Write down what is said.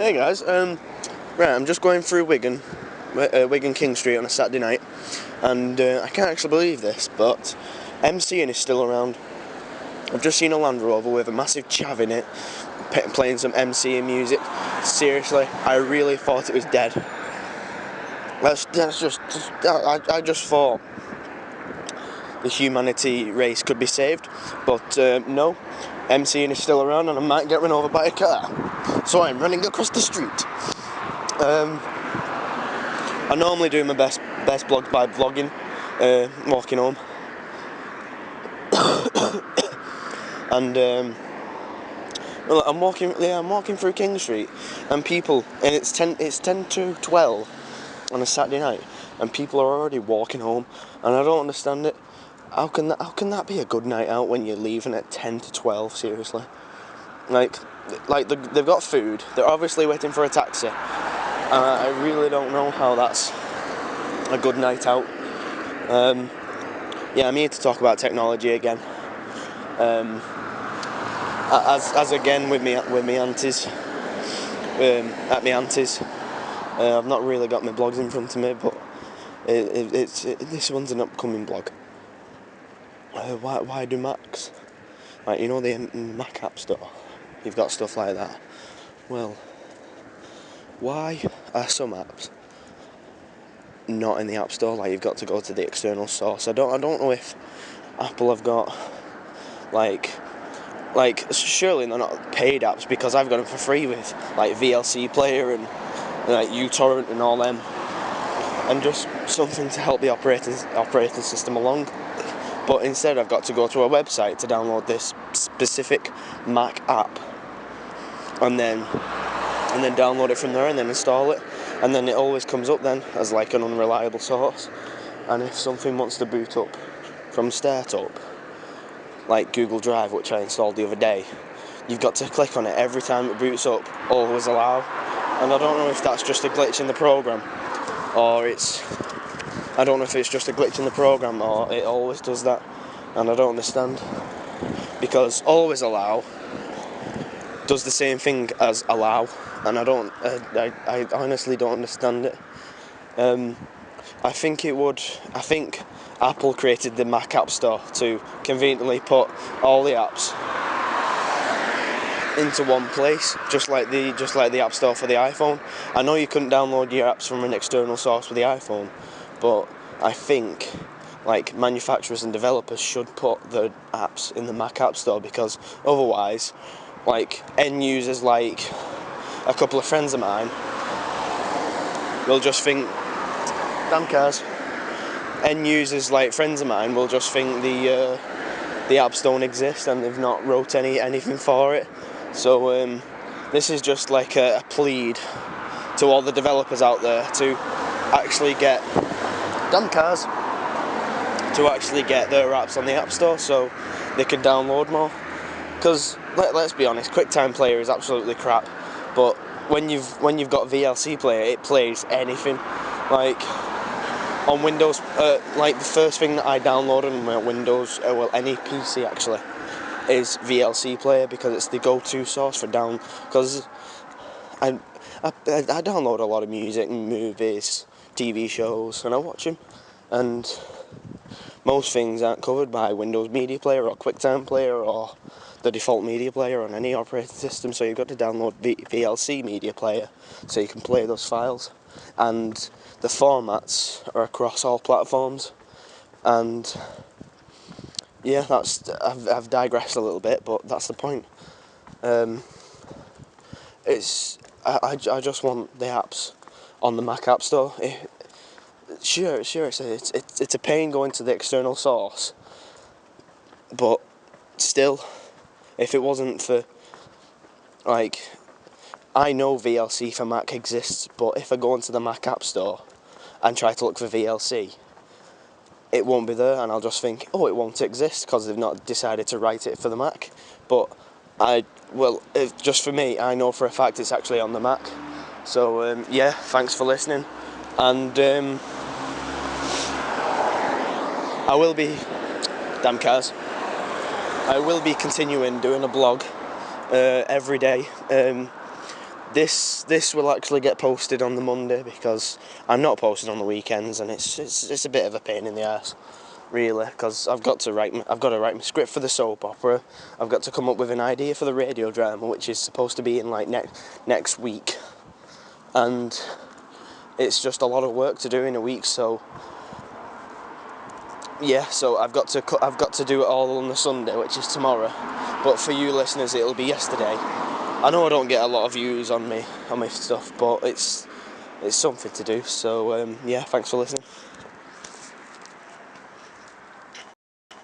Hey guys, right, I'm just going through Wigan King Street on a Saturday night, and I can't actually believe this, but MCing is still around. I've just seen a Land Rover with a massive chav in it, playing some MCing music. Seriously, I really thought it was dead. I just thought the humanity race could be saved, but no, MCing is still around, and I might get run over by a car. So I'm running across the street. I normally do my best blog by vlogging, walking home, and well, I'm walking through King Street, and it's 10 to 12 on a Saturday night, and people are already walking home, and I don't understand it. How can that be a good night out when you're leaving at 10 to 12? Seriously, they've got food. They're obviously waiting for a taxi. I really don't know how that's a good night out. Yeah, I'm here to talk about technology again. As again with me aunties. At my aunties. I've not really got my blogs in front of me, but this one's an upcoming blog. Why do Macs? Like, you know, the Mac App Store. You've got stuff like that. Well, why are some apps not in the App Store? Like, you've got to go to the external source. I don't know if Apple have got like surely they're not paid apps, because I've got them for free with like VLC Player and like uTorrent and all them, and just something to help the operating system along. But instead I've got to go to a website to download this specific Mac app, and then download it from there, and then install it, and then it always comes up then as like an unreliable source. And if something wants to boot up from startup, like Google Drive, which I installed the other day, you've got to click on it every time it boots up, always allow. And I don't know if that's just a glitch in the program, or it always does that, and I don't understand, because always allow does the same thing as allow, and I honestly don't understand it. I think Apple created the Mac App Store to conveniently put all the apps into one place, just like the App Store for the iPhone. I know you couldn't download your apps from an external source for the iPhone, but I think like manufacturers and developers should put the apps in the Mac App Store, because otherwise, like, end users, like a couple of friends of mine, will just think, damn cars. End users like friends of mine will just think the apps don't exist, and they've not wrote anything for it. So this is just like a plead to all the developers out there to actually get their apps on the App Store so they can download more. Because let's be honest, QuickTime Player is absolutely crap, but when you've got VLC Player, it plays anything. Like on Windows, like the first thing that I downloaded on my Windows, any PC actually, is VLC Player, because it's the go-to source for because I download a lot of music and movies, TV shows, and I watch them, and most things aren't covered by Windows Media Player or QuickTime Player or the default media player on any operating system, so you've got to download VLC Media Player so you can play those files. And the formats are across all platforms, and yeah, I've digressed a little bit, but that's the point. I just want the apps on the Mac App Store. Sure, it's a pain going to the external source, but still, if it wasn't for, like, I know VLC for Mac exists, but if I go into the Mac App Store and try to look for VLC, it won't be there, and I'll just think, oh, it won't exist because they've not decided to write it for the Mac. But just for me, I know for a fact it's actually on the Mac. So yeah, thanks for listening, and I will be continuing doing a blog every day. This will actually get posted on the Monday because I'm not posted on the weekends, and it's a bit of a pain in the ass, really, because I've got to write my script for the soap opera. I've got to come up with an idea for the radio drama, which is supposed to be in like next week, and it's just a lot of work to do in a week. So yeah, so I've got to do it all on the Sunday, which is tomorrow. But for you listeners, it'll be yesterday. I know I don't get a lot of views on my stuff, but it's something to do. So yeah, thanks for listening.